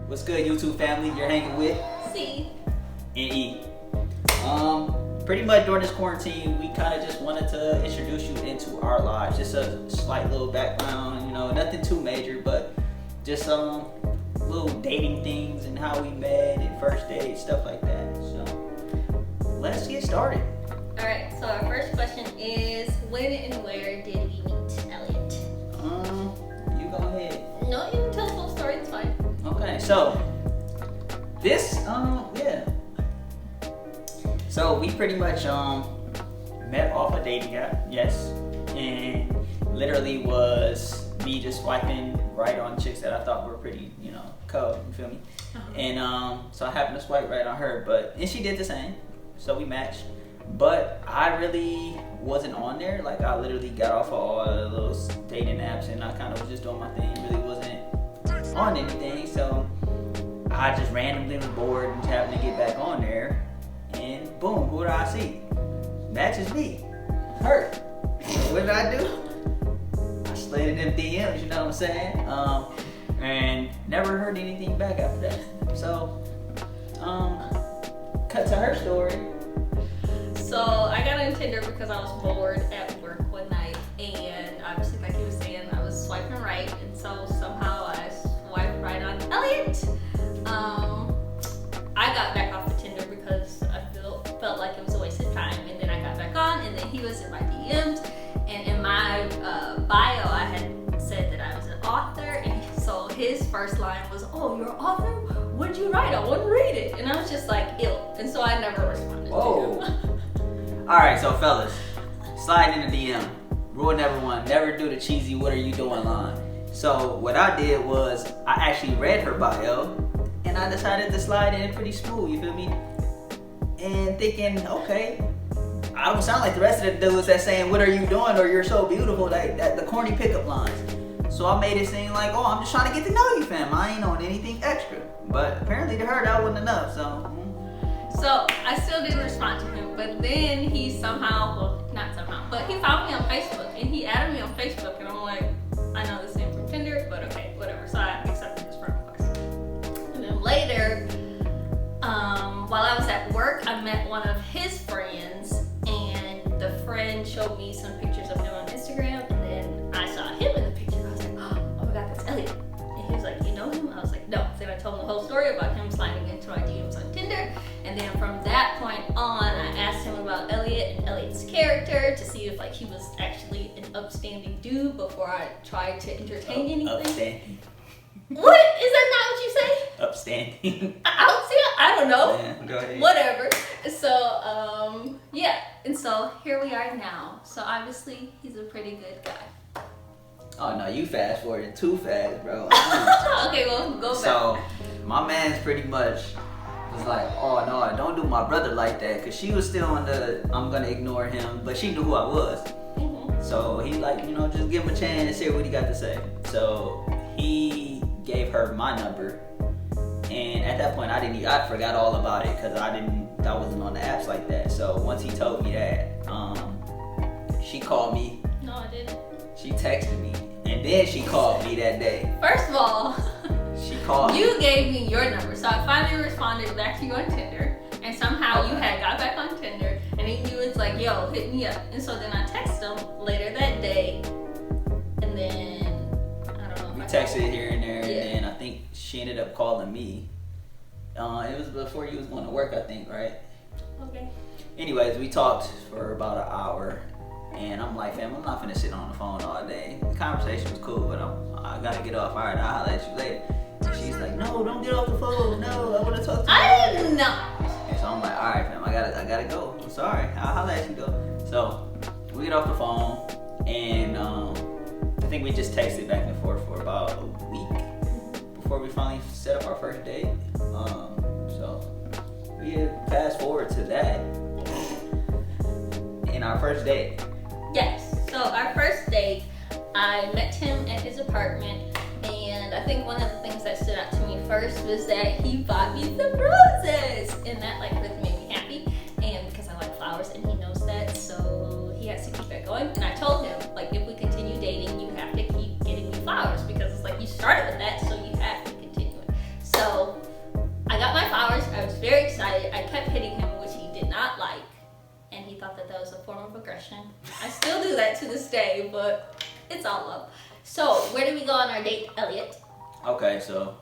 What's good, YouTube family? You're hanging with Sie E. Pretty much during this quarantine, we kind of just wanted to introduce you into our lives. Just a slight little background, nothing too major, but just little dating things and how we met and first dates, stuff like that. So let's get started. Alright, so our first question is, when and where did we meet Elliot? You go ahead. No, you can tell the whole story, it's fine. Okay, so this, So we pretty much met off a dating app, yes, and literally was me just swiping right on chicks that I thought were pretty, cool, you feel me? And so I happened to swipe right on her, and she did the same, so we matched. But I really wasn't on there. Like, I literally got off of all the little dating apps and I kind of was just doing my thing. Really wasn't on anything. So I just randomly was bored and happened to get back on there. And boom, who do I see? Matches me. Her. What did I do? I slid in them DMs, you know what I'm saying? And never heard anything back after that. So, cut to her story. So I got on Tinder because I was bored at work one night, and obviously, like he was saying, I was swiping right, and so somehow I swiped right on Elliot. I got back off of Tinder because I felt like it was a waste of time, and then I got back on, and then he was in my DMs, and in my bio I had said that I was an author, and so his first line was, "Oh, you're an author? What'd you write? I want to read it." And I was just like, "Ew," and so I never responded Whoa. to him. Alright, so fellas, slide in the DM. Rule number one, never do the cheesy "what are you doing" line. So what I did was I actually read her bio and I decided to slide in pretty smooth, you feel me? And thinking, okay, I don't sound like the rest of the dudes that saying "what are you doing" or "you're so beautiful," like that, the corny pickup lines. So I made it seem like, oh, I'm just trying to get to know you, fam. I ain't on anything extra. But apparently to her that wasn't enough, so. So I still didn't respond to him, but then he but he found me on Facebook and he added me on Facebook, and I'm like, I know this name from Tinder, but okay, whatever. So I accepted his friend request. And then later, while I was at work, I met one of his friends, and the friend showed me some pictures of him on Instagram, and then I saw him in the picture. I was like, oh my god, that's Elliot. And he was like, you know him? I was like, no. Then I told him the whole story about him sliding into my DMs on Tinder. And then from that point on, I asked him about Elliot and Elliot's character to see if he was actually an upstanding dude before I tried to entertain anything. Upstanding. What? Is that not what you say? Upstanding. I don't know. Yeah, go ahead. Whatever. So, yeah. And so here we are now. So obviously he's a pretty good guy. Oh no, you fast forwarded too fast, bro. Okay, well, go back. So, my man's pretty much was like, oh no, don't do my brother like that, because she was still on the I'm gonna ignore him, but she knew who I was. Mm-hmm. So he just give him a chance and see what he got to say. So he gave her my number, and at that point I forgot all about it because I wasn't on the apps like that. So once he told me that, she called me. No, I didn't. She texted me, and then she called me that day. First of all, she called me. You gave me your number, so I finally responded back to you on Tinder, and somehow you had got back on Tinder, and then you was like, yo, hit me up. And so then I texted him later that day, and then, I don't know. We texted here and there, Yeah. and then I think she ended up calling me. It was before you was going to work, I think, right? Okay. Anyways, we talked for about an hour, and I'm like, fam, I'm not finna sit on the phone all day. The conversation was cool, but I gotta get off. All right, I'll holler at you later. And she's like, no, don't get off the phone. No, I want to talk to you. I did not. And so I'm like, all right, fam, I gotta go. I'm sorry. I'll holler at you though. So we get off the phone, and I think we just texted back and forth for about a week before we finally set up our first date. So we fast forward to that in our first date. Yes. So our first date, I met him at his apartment, and I think one of the things that stood out to me first was that he bought me some roses, and that really made me happy. And because I like flowers, and he knows that, so he has to keep that going. And I told him, if we continue dating, you have to keep getting me flowers, because it's you started with that, so you have to continue it. So stay, but it's all love. So, where did we go on our date, Elliot? Okay, so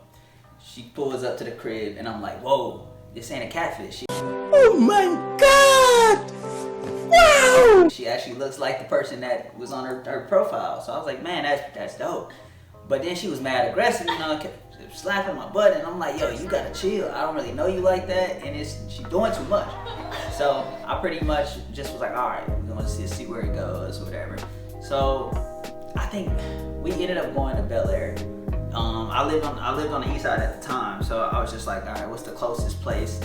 she pulls up to the crib, and I'm like, whoa, this ain't a catfish. Oh my God! Wow! She actually looks like the person that was on her profile. So I was like, man, that's dope. But then she was mad aggressive, you know, kept slapping my butt, and I'm like, yo, you gotta chill. I don't really know you like that, and she's doing too much. So I pretty much just was like, all right, we're gonna see where it goes, whatever. So I think we ended up going to Bel Air. I lived on the east side at the time, so I was just like, all right, what's the closest place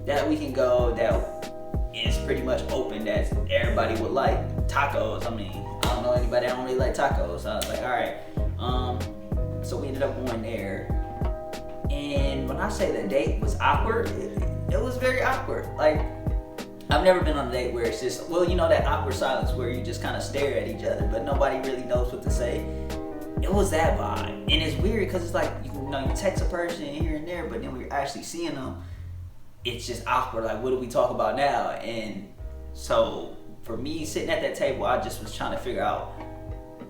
that we can go that is pretty much open that everybody would like? Tacos. I mean, I don't know anybody that don't really like tacos. So I was like, all right. So we ended up going there, and when I say the date was awkward, it was very awkward. Like, I've never been on a date where it's just, well, you know, that awkward silence where you just kind of stare at each other, but nobody really knows what to say. It was that vibe, and it's weird because it's like, you know, you text a person here and there, but then when you're actually seeing them, it's just awkward. Like, what do we talk about now? And so for me, sitting at that table, I just was trying to figure out,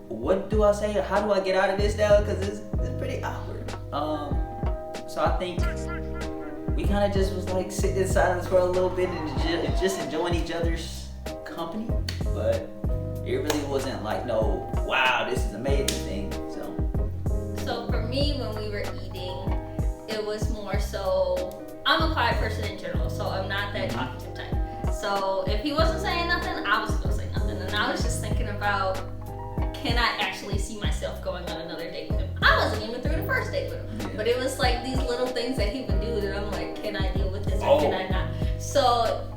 what do I say? How do I get out of this now? Because it's pretty awkward. So I think we kind of just was like sitting in silence for a little bit and just enjoying each other's company. But it really wasn't like, no, wow, this is amazing thing. So for me, when we were eating, it was more so, I'm a quiet person in general, so I'm not that talkative type. So if he wasn't saying nothing, I was gonna say nothing. And I was just thinking about, can I actually see myself going on another date with him? I wasn't even through the first date with him. Yeah. But it was like these little things that he would do that I'm like, can I deal with this or can I not? So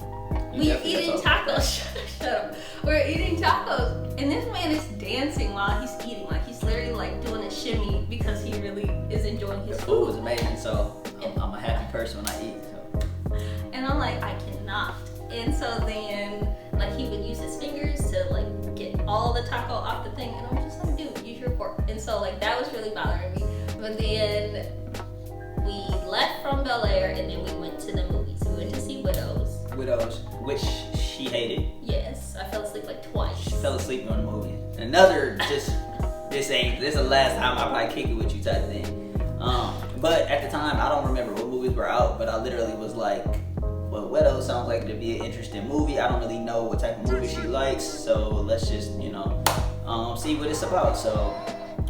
we're eating tacos. Shut up. We're eating tacos, and this man is dancing while he's eating. Like, he's literally like doing a shimmy because he really is enjoying his The food. food was amazing, so I'm a happy person when I eat. So. And I'm like, I cannot. And so then, like, he would use his fingers to like get all the taco off the thing, and I'm just like, dude, use your fork. And so like that was really bothering me. But then we left from Bel Air, and then we went to the movies. We went to see Widows, which she hated. Yes, I fell asleep like twice. She fell asleep on the movie. Another just this is the last time I probably kick it with you type thing. But at the time I don't remember what movies were out, but I literally was like, well, Widows sounds like it'd be an interesting movie. I don't really know what type of movie she likes, so let's just, you know, see what it's about. So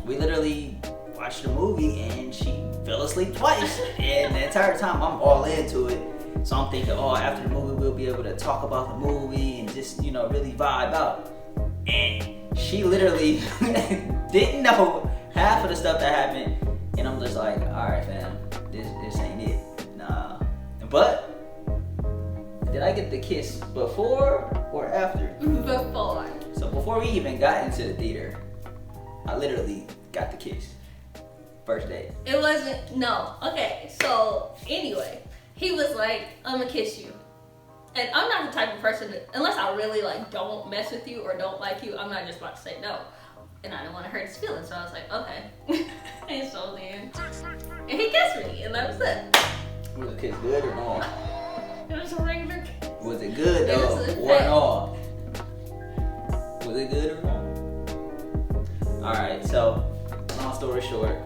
we literally watched the movie and she fell asleep twice. And the entire time I'm all into it. So I'm thinking, oh, after the movie we'll be able to talk about the movie and just, you know, really vibe out. And she literally didn't know half of the stuff that happened. And I'm just like, all right, fam, this ain't it. Nah. But did I get the kiss before or after? Before. So before we even got into the theater, I literally got the kiss. First date. It wasn't, no. Okay, so anyway, he was like, I'm gonna kiss you. And I'm not the type of person that, unless I really like don't mess with you or don't like you, I'm not just about to say no. And I didn't want to hurt his feelings, so I was like, okay. And so then, and he kissed me, and that was it. Was the kiss good or no? It was a regular kiss. Was it good though, or no? Was it good or no? Alright, so long story short,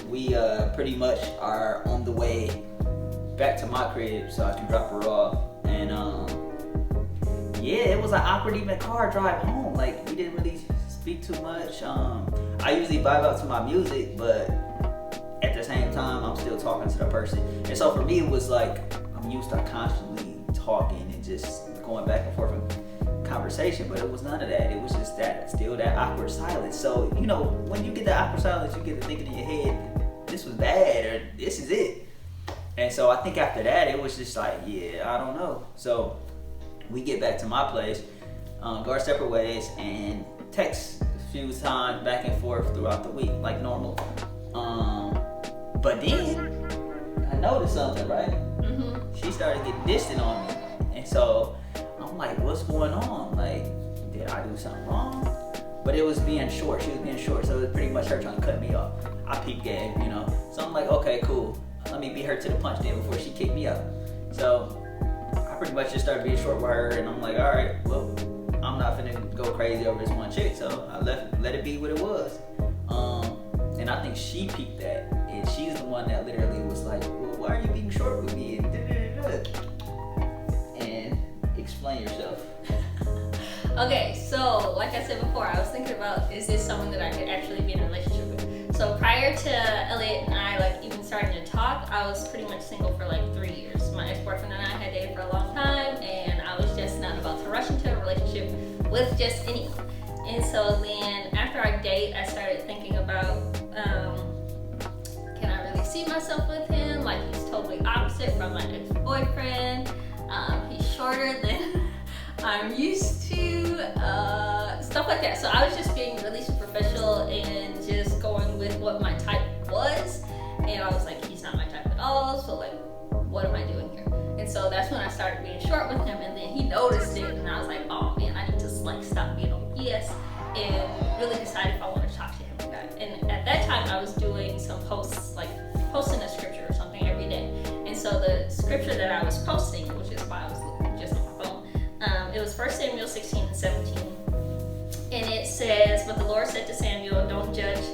we pretty much are on the way back to my crib so I can drop her off. And yeah, it was an awkward even car drive home. Like, we didn't really speak too much. I usually vibe out to my music, but at the same time I'm still talking to the person. And so for me it was like, I'm used to constantly talking and just going back and forth in conversation, but it was none of that. It was just still that awkward silence. So, you know, when you get that awkward silence, you get to thinking in your head, this was bad or this is it. And so I think after that, it was just like, yeah, I don't know. So we get back to my place, go our separate ways, and text a few times back and forth throughout the week, like normal. But then I noticed something, right? Mm-hmm. She started getting distant on me. And so I'm like, what's going on? Like, did I do something wrong? But it was being short. She was being short. So it was pretty much her trying to cut me off. I peep game, you know. So I'm like, okay, cool. Let me beat her to the punch then before she kicked me out. So I pretty much just started being short with her, and I'm like, all right, well, I'm not finna go crazy over this one chick, so I let it be what it was. And I think she peeped that, and she's the one that literally was like, well, why are you being short with me? And and explain yourself. Okay, so like I said before, I was thinking about, is this someone that I could actually be in a relationship with? So prior to Elliot and I like even starting to talk, I was pretty much single for like 3 years. My ex-boyfriend and I had dated for a long time, and I was just not about to rush into a relationship with just anyone. And so then after our date, I started thinking about, can I really see myself with him? Like, he's totally opposite from my ex-boyfriend. He's shorter than I'm used to, stuff like that. So I was just being really superficial and just going with what my type was. And I was like, he's not my type at all. So like, what am I doing here? And so that's when I started being short with him. And then he noticed it, and I was like, oh man, I need to like stop being on BS and really decide if I want to talk to him again. And at that time, I was doing some posts, like posting a scripture or something every day. And so the scripture that I was posting, which is why I was just on my phone, it was 1 Samuel 16 and 17. And it says, but the Lord said to Samuel, don't judge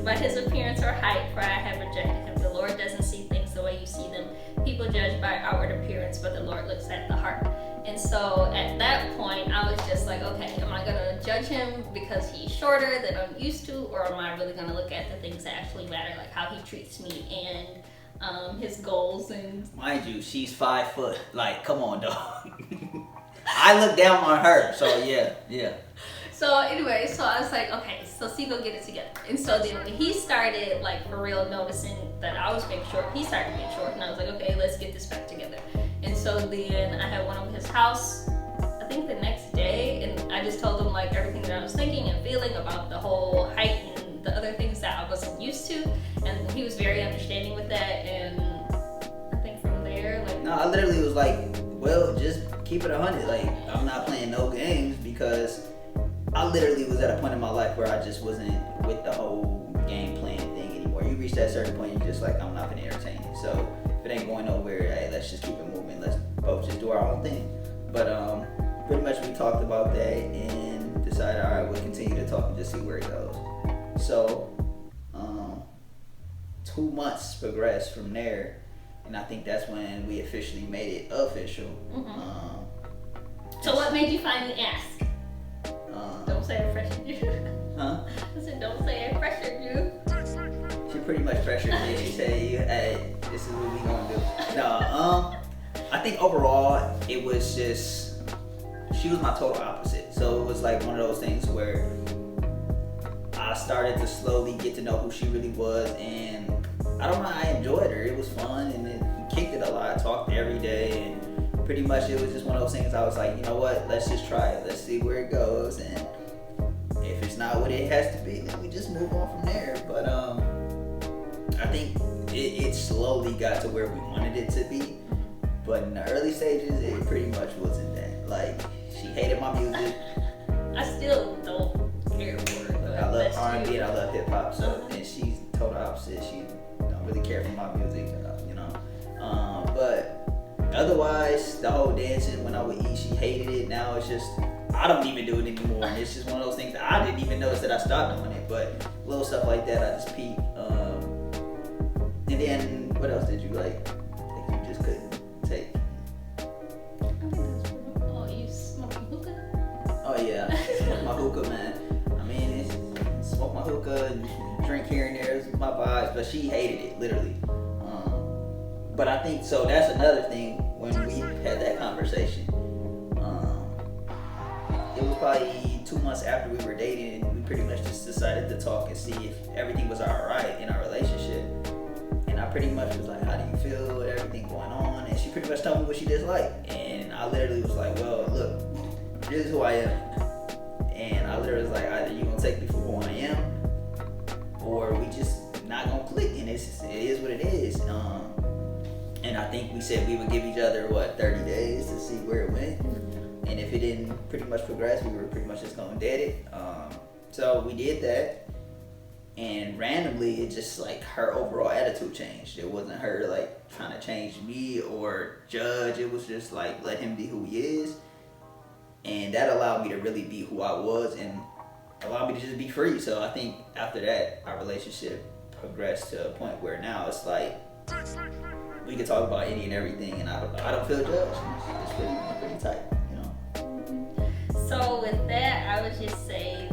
by his appearance or height, for I have rejected him. The Lord doesn't see things the way you see them. People judge by outward appearance, but the Lord looks at the heart. And so at that point, I was just like, okay, am I gonna judge him because he's shorter than I'm used to, or am I really gonna look at the things that actually matter, like how he treats me and his goals and... Mind you, she's 5 foot. Like, come on, dog. I look down on her, so yeah. So anyway, so I was like, okay, so see, go get it together. And so then when he started, like, for real noticing that I was being short, he started being short, and I was like, okay, let's get this back together. And so then I had went over his house, I think the next day, and I just told him, like, everything that I was thinking and feeling about the whole height and the other things that I wasn't used to, and he was very understanding with that, and I think from there, like... No, I literally was like, well, just keep it 100. Like, I'm not playing no games, because I literally was at a point in my life where I just wasn't with the whole game playing thing anymore. You reach that certain point, you're just like, I'm not gonna entertain it. So if it ain't going nowhere, hey, let's just keep it moving. Let's both just do our own thing. But pretty much we talked about that and decided, all right, we'll continue to talk and just see where it goes. So 2 months progressed from there, and I think that's when we officially made it official. Mm-hmm. So what made you finally ask? Don't say I pressured you. Huh? I said, don't say I pressured you. She pretty much pressured me. She said, hey, this is what we gonna do. No, I think overall, it was just, she was my total opposite. So it was like one of those things where I started to slowly get to know who she really was, and I don't know, I enjoyed her. It was fun, and we kicked it a lot. I talked every day, and pretty much it was just one of those things I was like, you know what, let's just try it. Let's see where it goes, and if it's not what it has to be, then we just move on from there. But I think it slowly got to where we wanted it to be. But in the early stages, it pretty much wasn't that. Like, she hated my music. I still don't care for her. I love R&B and I love hip hop, so and she's total opposite. She don't really care for my music, you know. But otherwise, the whole dancing when I would eat, she hated it. Now it's just, I don't even do it anymore. And it's just one of those things that I didn't even notice that I stopped doing it. But little stuff like that, I just peep. And then what else did you like that you just couldn't take? I think that's true. Oh, you smoking hookah? Oh yeah, smoke my hookah, man. I mean, it's smoke my hookah, and drink here and there is my vibes, but she hated it, literally. But I think, so that's another thing when we had that conversation. It was probably 2 months after we were dating, and we pretty much just decided to talk and see if everything was all right in our relationship. And I pretty much was like, how do you feel with everything going on? And she pretty much told me what she disliked. And I literally was like, well, look, this is who I am. And I literally was like, either you gonna take me for who I am, or we just not gonna click. And it is what it is. And I think we said we would give each other, 30 days to see where it went. And if it didn't pretty much progress, we were pretty much just gonna dead it. So we did that. And randomly, it just like her overall attitude changed. It wasn't her like trying to change me or judge. It was just like, let him be who he is. and that allowed me to really be who I was and allowed me to just be free. So I think after that, our relationship progressed to a point where now it's like we can talk about any and everything, and I don't feel judged. It's pretty tight, you know. So with that, I would just say,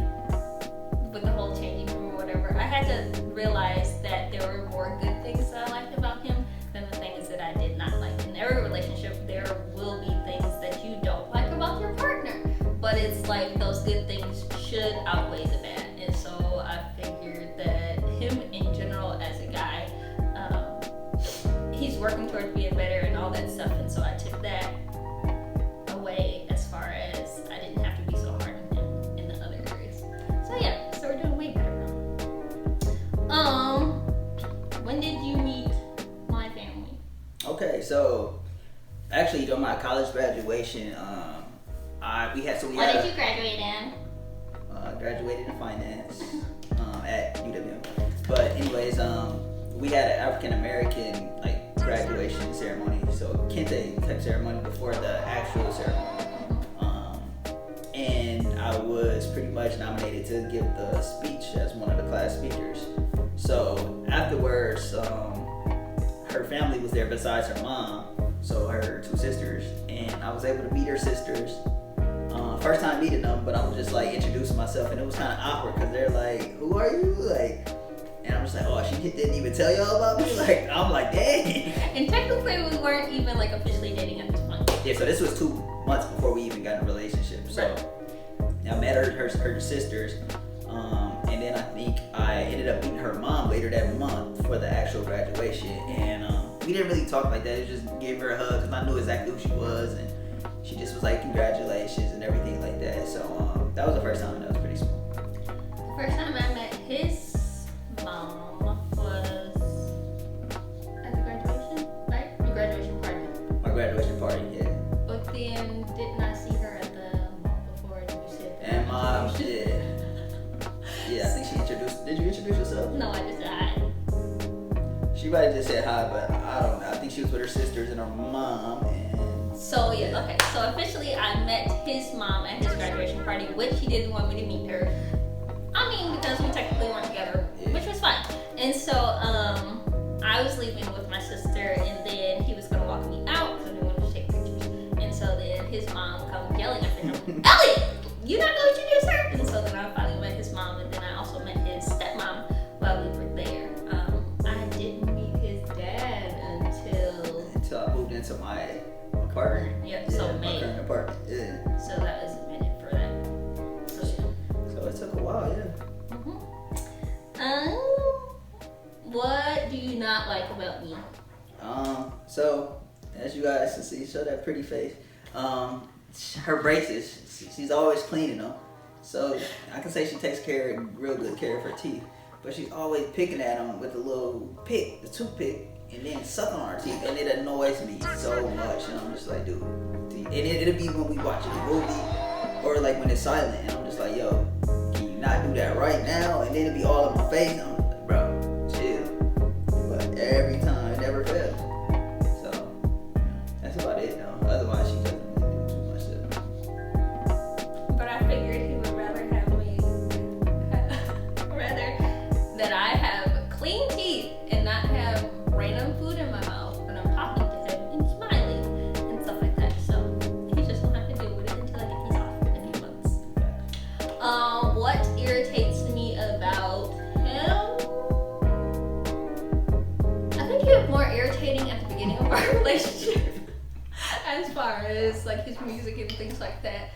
with the whole changing room or whatever, I had to realize that there were more good things that I liked about him than the things that I did not like. In every relationship, there will be things that you don't like about your partner, but it's like those good things should outweigh the bad. And so I figured that him in general as a guy, he's working towards being better and all that stuff, and so I took that away as far as I didn't have to be so hard on him in the other areas. So yeah, so we're doing way better now. When did you meet my family? Okay, so actually during my college graduation, we had What did you graduate in? Graduated in finance at UW. But anyways, we had an African American like graduation ceremony, so kente type ceremony before the actual ceremony. And I was pretty much nominated to give the speech as one of the class speakers. So afterwards, her family was there besides her mom, so her two sisters, and I was able to meet her sisters. First time meeting them, but I was just like introducing myself, and it was kind of awkward because they're like, "Who are you?" Like, and I'm just like, "Oh, she didn't even tell y'all about me." Like, I'm like, "Dang." And technically, we weren't even like officially dating at this point. Yeah, so this was 2 months before we even got in a relationship. So I met her sisters, and then I think I ended up meeting her mom later that month for the actual graduation, and we didn't really talk like that. It just gave her a hug because I knew exactly who she was, and she just was like, congratulations and everything like that. So that was the first time, and that was pretty small. The first time I met his mom was at the graduation, right? Your graduation party. My graduation party, yeah. But then didn't I see her at the mall before and you said that? And mom, yeah. Yeah, I think she introduced, did you introduce yourself? No, I just said hi. She might have just said hi, but I don't know. I think she was with her sisters and her mom, and so yeah, okay. So officially, I met his mom at his graduation party, which he didn't want me to meet her. I mean, because we technically weren't together, which was fine. And so I was leaving with my sister, and then he was gonna walk me out because we wanted to take pictures. And so then his mom comes yelling at him, "Elliot, you not gonna introduce her?" And so then I finally met his mom, and then I also met his stepmom while we were there. I didn't meet his dad until I moved into my apartment. Yep, so my May. current apartment. Yeah. So that was a minute for that. So yeah. So it took a while, yeah. What do you not like about me? So as you guys can see, show that pretty face. Her braces, she's always cleaning them. So I can say she takes real good care of her teeth. But she's always picking at them with a little pick, the toothpick, and then sucking on her teeth, and it annoys me so much. And I'm just like, dude. And it'll be when we watching a movie or like when it's silent, and I'm just like, yo, can you not do that right now? And then it'll be all in my face, and I'm like, bro, chill. But every time, it never fails. So that's about it, though. Otherwise, she doesn't really do too much to them. But I figured he would rather have me, rather that I have clean teeth and not have random food in my mouth when I'm talking to him and smiling and stuff like that. So he just won't have to deal with it until I get these off in a few months. What irritates me about him? I think he was more irritating at the beginning of our relationship as far as like his music and things like that.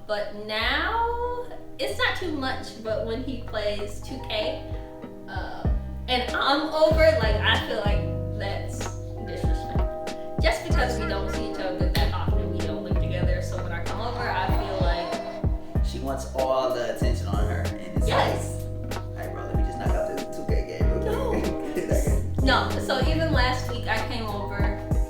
But now it's not too much, but when he plays 2K, and I'm over, like I feel like that's disrespect. Just because we don't see each other that often, we don't live together, so when I come over, I feel like she wants all the attention on her, and it's yes. like, hey bro, let me just knock out this 2K game real quick. No, so even last week I came over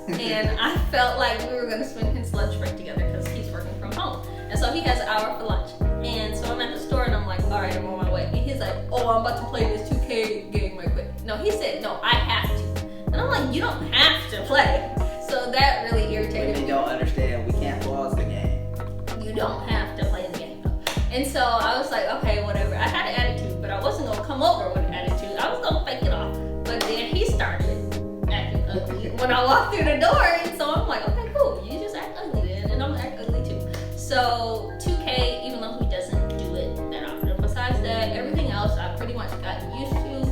and I felt like we were gonna spend his lunch break together because he's working from home. And so he has an hour for lunch. And so I'm at the store and I'm like, all right, I'm on my way. And he's like, oh, I'm about to play this 2K game right quick. No, he said, no, I have to. And I'm like, you don't have to play. So that really irritated Women me. don't understand, we can't pause the game. You And so I was like, okay, whatever. I had an attitude, but I wasn't gonna come over with an attitude. I was gonna fake it off. But then he started acting ugly when I walked through the door. And so I'm like, okay, cool. You just act ugly then, and I'm gonna act ugly too. So 2K, even though he doesn't do it that often, besides that, everything else I pretty much gotten used to.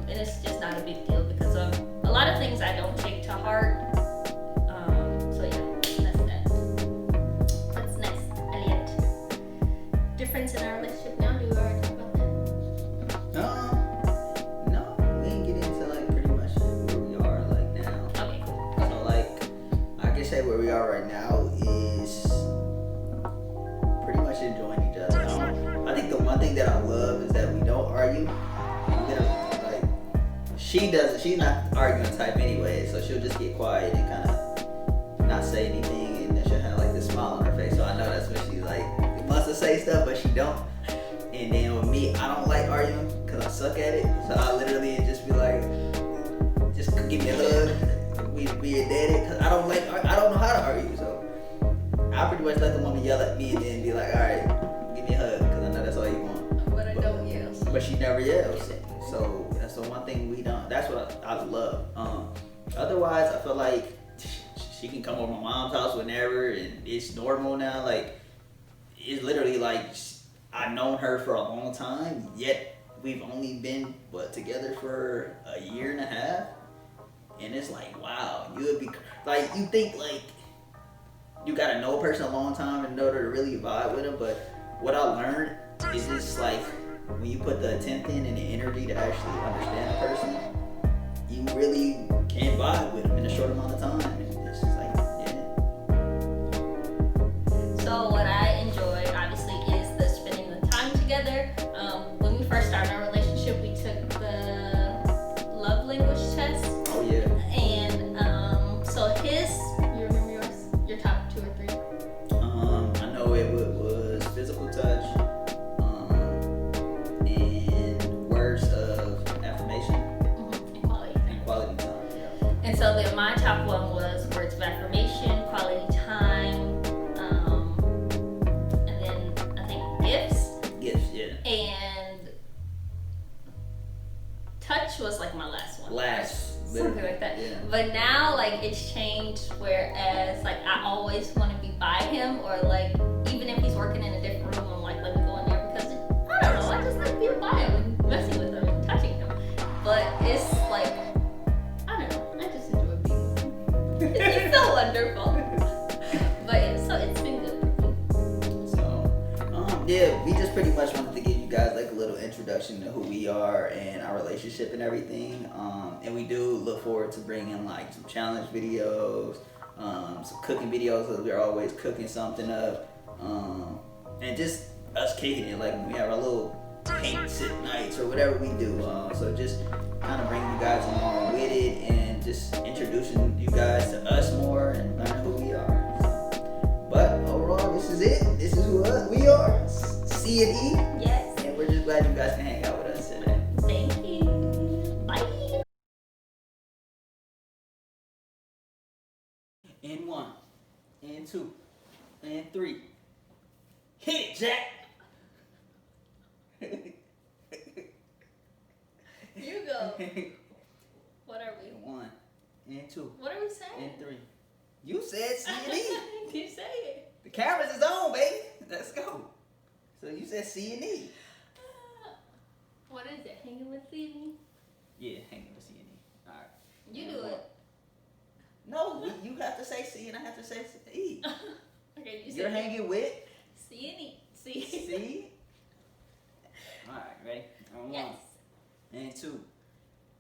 And it's just not a big deal because of a lot of things I don't take to heart. So yeah, that's that. What's next, Elliot? Difference in our relationship now? Do we already talk about that? No, we didn't get into like pretty much where we are like now. Okay, cool. So like, I can say where we are right now is pretty much enjoying each other. I think the one thing that I love is that we don't argue. We literally, like, she's not arguing type anyway, so she'll just get quiet and kind of not say anything, and then she'll have like this smile on her face. So I know that's when she's like, wants to say stuff, but she don't. And then with me, I don't like arguing because I suck at it. So I literally just be like, just give me a hug. We be a daddy. Cause I don't know how to argue. So I pretty much let the woman yell at me and then be like, all right, give me a hug, because I know that's all you want. But I don't yell. But she never yells. So that's the one thing we don't. That's what I love. Otherwise, I feel like she can come over my mom's house whenever, and it's normal now. Like, it's literally like I've known her for a long time, yet we've only been together for a year and a half, and it's like, wow, you would be like, you think like you gotta know a person a long time in order to really vibe with them. But what I learned is just like, when you put the attention and the energy to actually understand a person, you really can vibe with them in a short amount of time. And it's just like, yeah. So what I enjoy, obviously, is the spending the time together. When we first started our relationship, we took the love language test. Oh yeah. And so you remember yours? Your top 2 or 3? I know it was physical touch, and words of affirmation, And quality time. time. Yeah. And so then my top 1 was words of affirmation, quality time, and then I think gifts. Gifts, yeah. And touch was like my last one. Something like that. Yeah. But now, like, it's changed, whereas, like, I always want to be by him, or, like, even if he's working in a different room, I'm like, let me go in there, because, I don't know, I just like being by him and messing with him and touching him. But it's, like, I don't know, I just enjoy being with him. It's so wonderful. But, so it's been good for me. So, yeah, we just pretty much wanted to give you guys like a little introduction to who we are and our relationship and everything. And we do look forward to bringing like some challenge videos, some cooking videos, because we're always cooking something up, and just us kicking it. Like, we have our little paint sip nights or whatever we do. So just kind of bringing you guys along with it and just introducing you guys to us more and learning who we are. So, but overall, this is it. This is who we are. C and E. Yes. And we're just glad you guys can hang out with us today. Thank you. Bye. And 1, and 2, and 3. Hit it, Jack. You go. What are we? 1, and 2, What are we saying? and 3. You said C and E. You say it. The cameras is on, baby. Let's go. So you said C and E. What is it? Hanging with Stevie? Yeah, hanging with C and E. All right. You do it. No, you have to say C and I have to say E. Okay, you You're say hanging with C and E. C. C. All right, ready? On 1, Yes. and 2,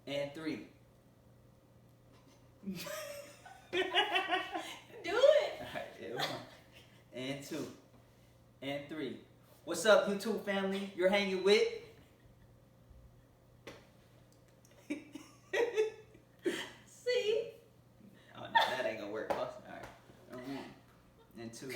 and 3. Do it. Alright, yeah, 1, and 2, and 3. What's up, YouTube family? You're hanging with See? Oh, no, that ain't gonna work. Alright. 1, and 2,